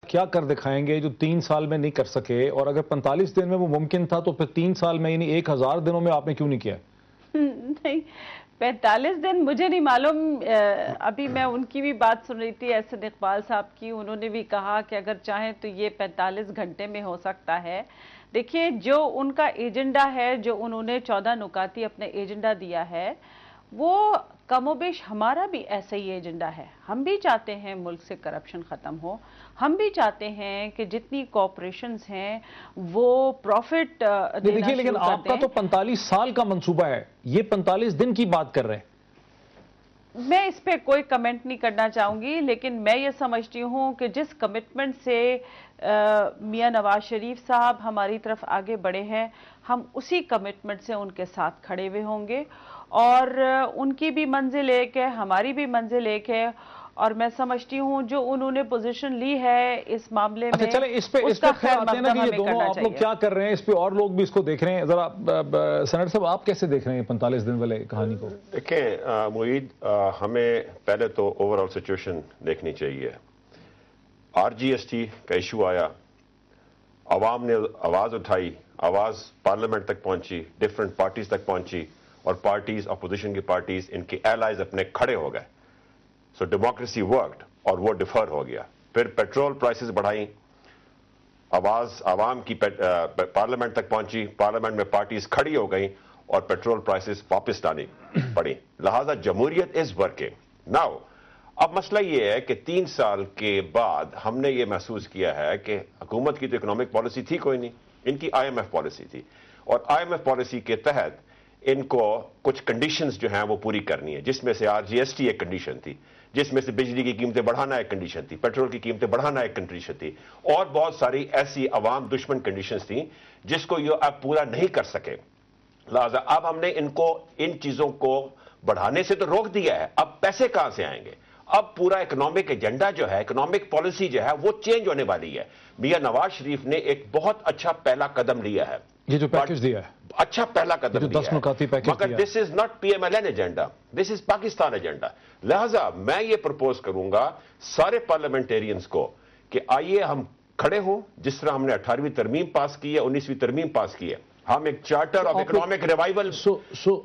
کیا کر دکھائیں گے جو 3 سال میں نہیں کر سکے؟ اور اگر 45 دن میں وہ ممکن تھا تو پھر 3 سال میں یعنی 1000 دنوں میں آپ نے کیوں نہیں کیا؟ نہیں 45 دن مجھے نہیں معلوم. ابھی میں ان کی بھی بات سن رہی تھی احسن اقبال صاحب کی. انہوں نے بھی کہا کہ اگر چاہیں تو یہ 45 گھنٹے میں ہو سکتا ہے. دیکھیے جو ان کا ایجنڈا ہے، جو انہوں نے 14 نکاتی اپنے ایجنڈا دیا ہے، وہ کم و بیش ہمارا بھی ایسا ہی ایجنڈا ہے. ہم بھی چاہتے ہیں ملک سے کرپشن ختم ہو. ہم بھی چاہتے ہیں کہ جتنی کوپریشنز ہیں وہ پروفٹ دینا لیکن شروع کر آپ کا دیں. تو 45 سال کا منصوبہ ہے، یہ 45 دن کی بات کر رہے ہیں. میں اس پہ کوئی کمنٹ نہیں کرنا چاہوں گی، لیکن میں یہ سمجھتی ہوں کہ جس کمٹمنٹ سے میاں نواز شریف صاحب ہماری طرف آگے بڑھے ہیں، ہم اسی کمٹمنٹ سے ان کے ساتھ کھڑے ہوئے ہوں گے. اور ان کی بھی منزل ایک ہے، ہماری بھی منزل ایک ہے. اور میں سمجھتی ہوں جو انہوں نے پوزیشن لی ہے اس معاملے میں، چلیں اس پہ خیر آتے ہیں نا کہ یہ دونوں آپ لوگ کیا کر رہے ہیں، اس پہ اور لوگ بھی اس کو دیکھ رہے ہیں. ذرا سینیٹر صاحب آپ کیسے دیکھ رہے ہیں 45 دن والے کہانی کو؟ دیکھیں معید، ہمیں پہلے تو اوور آل سچویشن دیکھنی چاہیے. آر جی ایس ٹی کا ایشو آیا، عوام نے آواز اٹھائی، آواز پارلیمنٹ تک پہنچی، ڈیفرنٹ پارٹیز تک پہنچی، اور پارٹیز، اپوزیشن کی پارٹیز، ان کے ایلائز اپنے کھڑے ہو گئے. سو ڈیموکریسی ورکڈ اور وہ ڈیفر ہو گیا. پھر پیٹرول پرائسز بڑھائیں، آواز عوام کی پارلیمنٹ تک پہنچی، پارلیمنٹ میں پارٹیز کھڑی ہو گئیں اور پیٹرول پرائسز واپس لانی پڑی. لہذا جمہوریت از ورکنگ ناؤ. اب مسئلہ یہ ہے کہ 3 سال کے بعد ہم نے یہ محسوس کیا ہے کہ حکومت کی تو اکنامک پالیسی تھی کوئی نہیں، ان کی آئی ایم ایف پالیسی تھی. اور آئی ایم ایف پالیسی کے تحت ان کو کچھ کنڈیشنز جو ہیں وہ پوری کرنی ہے، جس میں سے آر جی ایس ٹی ایک کنڈیشن تھی، جس میں سے بجلی کی قیمتیں بڑھانا ایک کنڈیشن تھی، پیٹرول کی قیمتیں بڑھانا ایک کنڈیشن تھی، اور بہت ساری ایسی عوام دشمن کنڈیشنز تھیں جس کو یہ اب پورا نہیں کر سکے. لہذا اب ہم نے ان کو ان چیزوں کو بڑھانے سے تو روک دیا ہے. اب پیسے کہاں سے آئیں گے؟ اب پورا اکنامک ایجنڈا جو ہے، اکنامک پالیسی جو ہے وہ چینج ہونے والی ہے. میاں نواز شریف نے ایک بہت اچھا پہلا قدم لیا ہے، یہ جو پیکج دیا ہے، اچھا پہلا قدم جو 10 نکاتی پیکج مگر this is not P M L N agenda, this is Pakistan agenda. لہذا میں یہ پرپوز کروں گا سارے پارلیمنٹیرینز کو کہ آئیے ہم کھڑے ہوں، جس طرح ہم نے 18ویں ترمیم پاس کی ہے، 19ویں ترمیم پاس کی ہے. ہم ایک charter of economic revival,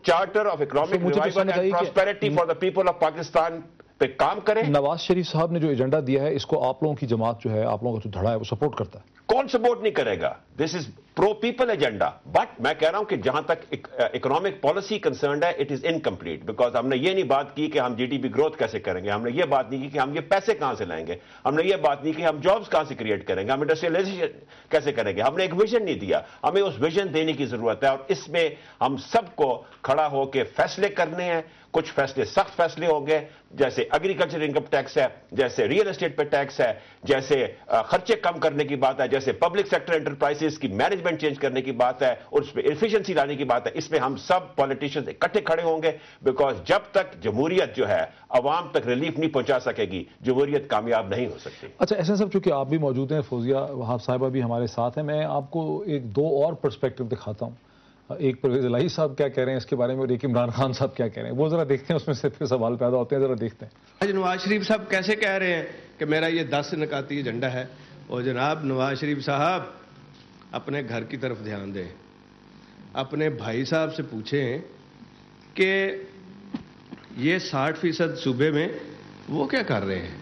charter of economic revival and prosperity for the people of Pakistan پہ کام کریں. نواز شریف صاحب نے جو ایجنڈا دیا ہے، اس کو آپ لوگوں کی جماعت جو ہے، آپ لوگوں کا جو دھڑا ہے، وہ سپورٹ کرتا ہے. کون سپورٹ نہیں کرے گا؟ دس از پرو پیپل ایجنڈا. بٹ میں کہہ رہا ہوں کہ جہاں تک اکنامک پالیسی کنسرنڈ ہے، اٹ از انکمپلیٹ. بیکاز ہم نے یہ نہیں بات کی کہ ہم جی ڈی پی گروتھ کیسے کریں گے، ہم نے یہ بات نہیں کی کہ ہم یہ پیسے کہاں سے لائیں گے، ہم نے یہ بات نہیں کی کہ ہم جابز کہاں سے کریٹ کریں گے، ہم انڈسٹریلائزیشن کیسے کریں گے. ہم نے ایک ویژن نہیں دیا، ہمیں اس ویژن دینے کی ضرورت ہے. اور اس میں ہم سب کو کھڑا ہو کے فیصلے کرنے ہیں. کچھ فیصلے سخت فیصلے ہوں گے، جیسے ایگریکلچر انکم ٹیکس ہے، جیسے ریئل اسٹیٹ پہ ٹیکس ہے، جیسے خرچے کم کرنے کی بات ہے، جیسے پبلک سیکٹر انٹرپرائزز کی مینجمنٹ چینج کرنے کی بات ہے، اور اس پہ ایفیشنسی لانے کی بات ہے. اس میں ہم سب پولیٹیشنز اکٹھے کھڑے ہوں گے. بیکاز جب تک جمہوریت جو ہے عوام تک ریلیف نہیں پہنچا سکے گی، جمہوریت کامیاب نہیں ہو سکتی. اچھا احسن صاحب، چونکہ آپ بھی موجود ہیں، فوزیہ وہاب صاحبہ بھی ہمارے ساتھ ہیں، میں آپ کو ایک دو اور پرسپیکٹو دکھاتا ہوں. ایک پرویز الہی صاحب کیا کہہ رہے ہیں اس کے بارے میں، اور ایک عمران خان صاحب کیا کہہ رہے ہیں، وہ ذرا دیکھتے ہیں، اس میں سے پھر سوال پیدا ہوتے ہیں. ذرا دیکھتے ہیں. آج نواز شریف صاحب کیسے کہہ رہے ہیں کہ میرا یہ 10 نکاتی ایجنڈا ہے. اور جناب نواز شریف صاحب اپنے گھر کی طرف دھیان دیں. اپنے بھائی صاحب سے پوچھیں کہ یہ 60% صوبے میں وہ کیا کر رہے ہیں.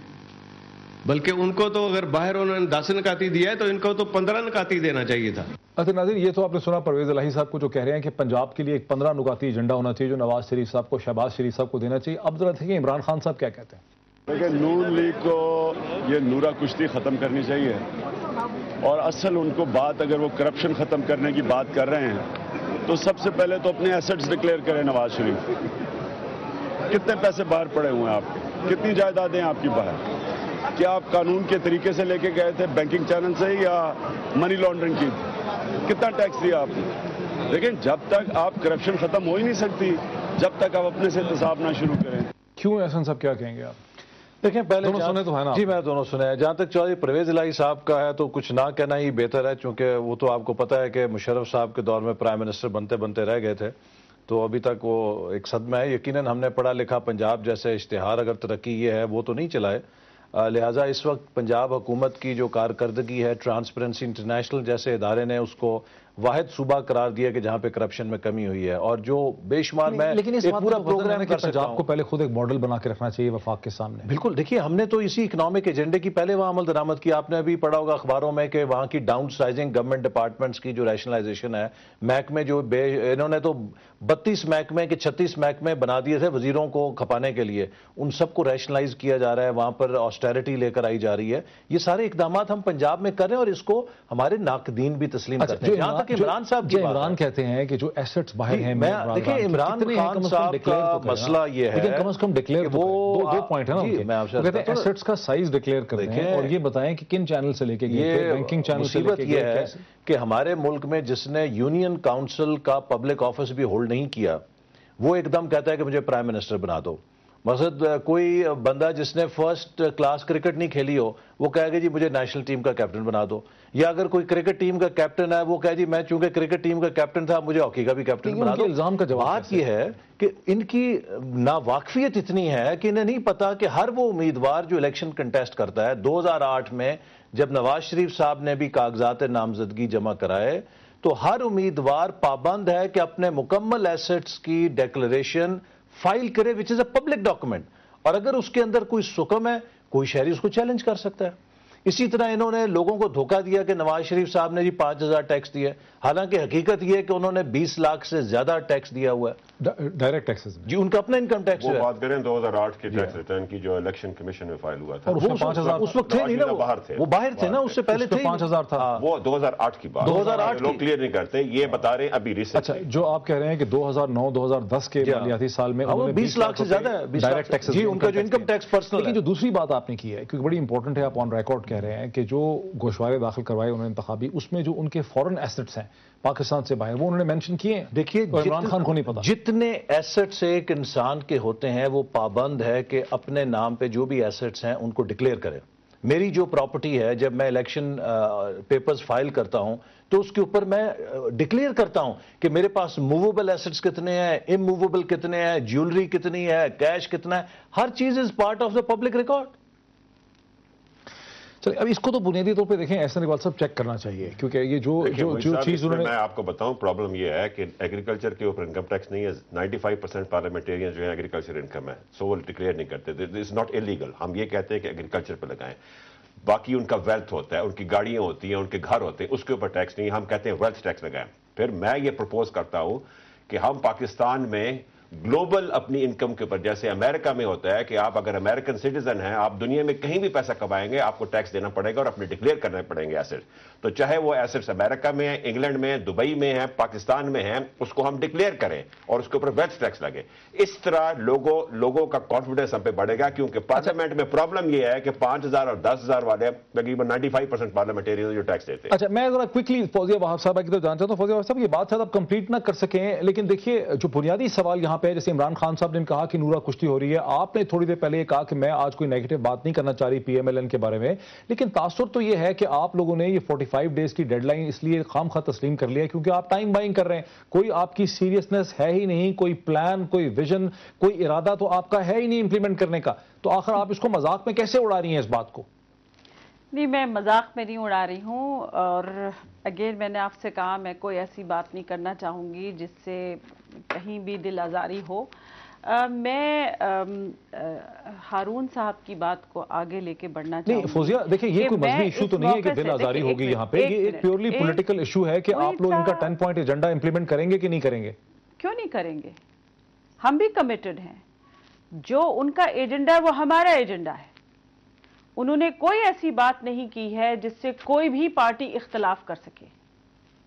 بلکہ ان کو تو اگر باہر انہوں نے 10 نکاتی دیا ہے تو ان کو تو 15 نکاتی دینا چاہیے تھا. اچھا ناظرین، یہ تو آپ نے سنا پرویز الہی صاحب کو جو کہہ رہے ہیں کہ پنجاب کے لیے ایک 15 نکاتی ایجنڈا ہونا چاہیے جو نواز شریف صاحب کو، شہباز شریف صاحب کو دینا چاہیے. اب ذرا دیکھیں عمران خان صاحب کیا کہتے ہیں. لیکن نون لیگ کو یہ نورا کشتی ختم کرنی چاہیے. اور اصل ان کو بات، اگر وہ کرپشن ختم کرنے کی بات کر رہے ہیں تو سب سے پہلے تو اپنے ایسٹس ڈکلیئر کریں. نواز شریف کتنے پیسے باہر پڑے ہوئے ہیں آپ کے، کتنی جائیدادیں ہیں آپ کی باہر؟ کیا آپ قانون کے طریقے سے لے کے گئے تھے بینکنگ چینل سے یا منی لانڈرنگ کی؟ کتنا ٹیکس دیا آپ نے؟ لیکن جب تک آپ کرپشن ختم ہو ہی نہیں سکتی جب تک آپ اپنے سے احتساب نہ شروع کریں. کیوں احسن صاحب کیا کہیں گے آپ؟ دیکھیں پہلے دونوں سنے تو ہے نا؟ جی میں دونوں سنے ہیں. جہاں تک چودھری پرویز الہی صاحب کا ہے تو کچھ نہ کہنا ہی بہتر ہے، چونکہ وہ تو آپ کو پتہ ہے کہ مشرف صاحب کے دور میں پرائم منسٹر بنتے بنتے رہ گئے تھے، تو ابھی تک وہ ایک صدمہ ہے. یقیناً ہم نے پڑھا لکھا پنجاب جیسے اشتہار اگر ترقی یہ ہے وہ تو نہیں چلائے. لہٰذا اس وقت پنجاب حکومت کی جو کارکردگی ہے، ٹرانسپیرنسی انٹرنیشنل جیسے ادارے نے اس کو واحد صوبہ قرار دیا کہ جہاں پہ کرپشن میں کمی ہوئی ہے، اور جو بے شمار میں لیکن اس ایک بات پورا کا پروگرام پروگرام کر سکتا پنجاب ہوں. کو پہلے خود ایک ماڈل بنا کے رکھنا چاہیے وفاق کے سامنے. بالکل، دیکھیے ہم نے تو اسی اکنامک ایجنڈے کی پہلے وہاں عمل درآمد کی. آپ نے ابھی پڑھا ہوگا اخباروں میں کہ وہاں کی ڈاؤن سائزنگ گورنمنٹ ڈپارٹمنٹس کی جو ریشنلائزیشن ہے، محکمے جو انہوں نے تو 32 محکمے کے 36 محکمے بنا دیے تھے وزیروں کو کھپانے کے لیے، ان سب کو ریشنلائز کیا جا رہا ہے، وہاں پر آسٹیرٹی لے کر آئی جا رہی ہے. یہ سارے اقدامات ہم پنجاب میں کر رہے ہیں اور اس کو ہمارے ناقدین بھی تسلیم کرتے ہیں. جہاں تک عمران صاحب کی بات عمران کہتے ہیں کہ جو ایسٹس باہر ہیں، دیکھیں عمران خان صاحب کا مسئلہ یہ ہے، لیکن کم از کم ڈکلیئر وہ دو پوائنٹ ہے نا ان کے. میں آپ سے کہتے ہیں ایسٹس کا سائز ڈکلیئر کرتے ہیں اور یہ بتائیں کہ کن چینل سے لے کے گئے تھے، بینکنگ چینل سے لے کے یہ گئے ہے کہ ہمارے ملک میں جس نے یونین کاؤنسل کا پبلک آفس بھی ہولڈ نہیں کیا، وہ ایک دم کہتا ہے کہ مجھے پرائم منسٹر بنا دو. مثلا کوئی بندہ جس نے فرسٹ کلاس کرکٹ نہیں کھیلی ہو، وہ کہے گا جی مجھے نیشنل ٹیم کا کیپٹن بنا دو. یا اگر کوئی کرکٹ ٹیم کا کیپٹن ہے، وہ کہے جی میں چونکہ کرکٹ ٹیم کا کیپٹن تھا مجھے ہاکی کا بھی کیپٹن بنا دو. الزام کا جواب بات یہ ہے کہ ان کی ناواقفیت اتنی ہے کہ انہیں نہیں پتا کہ ہر وہ امیدوار جو الیکشن کنٹیسٹ کرتا ہے. 2008 میں جب نواز شریف صاحب نے بھی کاغذات نامزدگی جمع کرائے تو ہر امیدوار پابند ہے کہ اپنے مکمل ایسٹس کی ڈیکلریشن فائل کرے وچ از اے پبلک ڈاکومنٹ، اور اگر اس کے اندر کوئی سکم ہے کوئی شہری اس کو چیلنج کر سکتا ہے. اسی طرح انہوں نے لوگوں کو دھوکہ دیا کہ نواز شریف صاحب نے جی 5000 ٹیکس دیے، حالانکہ حقیقت یہ ہے کہ انہوں نے 20 لاکھ سے زیادہ ٹیکس دیا ہوا ہے ڈائریکٹ ٹیکسز. جی ان کا اپنا انکم ٹیکس وہ ہے. بات کریں 2008 کے ٹیکس ریٹرن کی جو الیکشن کمیشن میں فائل ہوا تھا، اور اس میں 5000 اس وقت تھے نہیں نا، وہ باہر تھے نا، اس سے پہلے تھے 5000 تھا. وہ 2008 کی بات 2008 لوگ کلیئر نہیں کرتے، یہ بتا رہے ہیں ابھی ریسنٹ. اچھا، جو آپ کہہ رہے ہیں کہ 2009-2010 کے مالیاتی سال میں 20 لاکھ سے زیادہ ہے ڈائریکٹ ٹیکسز، جی ان کا جو انکم ٹیکس پرسنل. لیکن جو دوسری بات آپ نے کی ہے کیونکہ بڑی امپورٹنٹ ہے، آپ آن ریکارڈ کہہ رہے ہیں کہ جو گوشوارے داخل کروائے انہوں نے انتخابی، اس میں جو ان کے فورن ایسٹس ہیں پاکستان سے باہر، وہ انہوں نے مینشن کیے ہیں. دیکھیے عمران خان کو نہیں پتا. جتنے ایسٹس ایک انسان کے ہوتے ہیں وہ پابند ہے کہ اپنے نام پہ جو بھی ایسٹس ہیں ان کو ڈکلیئر کرے. میری جو پراپرٹی ہے جب میں الیکشن پیپرز فائل کرتا ہوں تو اس کے اوپر میں ڈکلیئر کرتا ہوں کہ میرے پاس موویبل ایسٹس کتنے ہیں، اموویبل کتنے ہیں، جیولری کتنی ہے، کیش کتنا ہے. ہر چیز is part of the public record. چلیں اب اس کو تو بنیادی طور پہ دیکھیں احسن اقبال صاحب چیک کرنا چاہیے، کیونکہ یہ جو چیز انہوں نے، میں آپ کو بتاؤں پرابلم یہ ہے کہ ایگریکلچر کے اوپر انکم ٹیکس نہیں ہے. 95% پارلیمنٹیرین جو ہے ایگریکلچر انکم ہے، سو وہ ڈکلیئر نہیں کرتے. It's not illegal. ہم یہ کہتے ہیں کہ ایگریکلچر پہ لگائیں. باقی ان کا ویلتھ ہوتا ہے، ان کی گاڑیاں ہوتی ہیں، ان کے گھر ہوتے ہیں، اس کے اوپر ٹیکس نہیں. ہم کہتے ہیں ویلتھ ٹیکس لگائیں. پھر میں یہ پرپوز کرتا ہوں کہ ہم پاکستان میں گلوبل اپنی انکم کے اوپر، جیسے امریکہ میں ہوتا ہے کہ آپ اگر امریکن سٹیزن ہیں، آپ دنیا میں کہیں بھی پیسہ کمائیں گے آپ کو ٹیکس دینا پڑے گا اور اپنے ڈکلیئر کرنے پڑیں گے ایسٹ. تو چاہے وہ ایسٹس امریکہ میں ہیں، انگلینڈ میں ہیں، دبئی میں ہیں، پاکستان میں ہیں، اس کو ہم ڈکلیئر کریں اور اس کے اوپر ویلتھ ٹیکس لگے. اس طرح لوگوں کا کانفیڈنس ہم پہ بڑھے گا. کیونکہ پارلیمنٹ میں پرابلم یہ ہے کہ 5000 اور 10000 والے تقریباً 95% پارلیمنٹیرین جو ٹیکس دیتے ہیں. اچھا میں ذرا کوئکلی فوزیہ وہاب صاحبہ کی تو جانتا ہوں. تو فوزیہ وہاب صاحب یہ بات شاید آپ کمپلیٹ نہ کر سکیں، لیکن دیکھیے جو بنیادی سوال یہاں پہ ہے، جیسے عمران خان صاحب نے کہا کہ نورا کشتی ہو رہی ہے، آپ نے تھوڑی دیر پہلے یہ کہا کہ میں آج کوئی نیگیٹو بات نہیں کرنا چاہ رہی پی ایم ایل این کے بارے میں، لیکن تاثر تو یہ ہے کہ آپ لوگوں نے یہ 45 ڈیز کی ڈیڈ لائن اس لیے خام خواہ تسلیم کر لیا کیونکہ آپ ٹائم بائنگ کر رہے ہیں. کوئی آپ کی سیریسنس ہے ہی نہیں، کوئی پلان، کوئی ویژن، کوئی ارادہ تو آپ کا ہے ہی نہیں امپلیمنٹ کرنے کا. تو آخر آپ اس کو مذاق میں کیسے اڑا رہی ہیں اس بات کو؟ نہیں، میں مذاق میں نہیں اڑا رہی ہوں، اور اگین میں نے آپ سے کہا میں کوئی ایسی بات نہیں کرنا چاہوں گی جس سے کہیں بھی دل آزاری ہو. میں ہارون صاحب کی بات کو آگے لے کے بڑھنا چاہوں گی. نہیں فوزیہ دیکھیں، یہ کوئی مذہبی ایشو تو نہیں ہے کہ دل آزاری ہوگی یہاں پہ، یہ ایک پیورلی پولیٹیکل ایشو ہے کہ آپ لوگ ان کا 10 پوائنٹ ایجنڈا امپلیمنٹ کریں گے کہ نہیں کریں گے. کیوں نہیں کریں گے؟ ہم بھی کمیٹڈ ہیں. جو ان کا ایجنڈا ہے وہ ہمارا ایجنڈا ہے. انہوں نے کوئی ایسی بات نہیں کی ہے جس سے کوئی بھی پارٹی اختلاف کر سکے،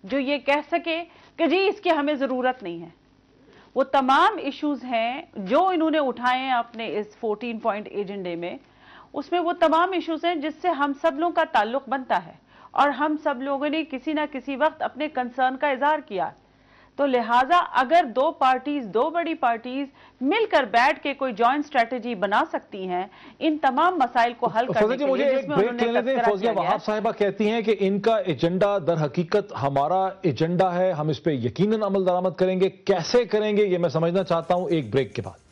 جو یہ کہہ سکے کہ جی اس کی ہمیں ضرورت نہیں ہے. وہ تمام ایشوز ہیں جو انہوں نے اٹھائے ہیں اپنے اس 14 پوائنٹ ایجنڈے میں، اس میں وہ تمام ایشوز ہیں جس سے ہم سب لوگوں کا تعلق بنتا ہے اور ہم سب لوگوں نے کسی نہ کسی وقت اپنے کنسرن کا اظہار کیا. تو لہٰذا اگر دو بڑی پارٹیز مل کر بیٹھ کے کوئی جوائنٹ اسٹریٹجی بنا سکتی ہیں ان تمام مسائل کو حل کرنے کے لیے، جس میں انہوں نے تذکرہ فوزیہ کیا وہاب صاحبہ کہتی ہیں کہ ان کا ایجنڈا در حقیقت ہمارا ایجنڈا ہے، ہم اس پہ یقیناً عمل درآمد کریں گے. کیسے کریں گے یہ میں سمجھنا چاہتا ہوں ایک بریک کے بعد.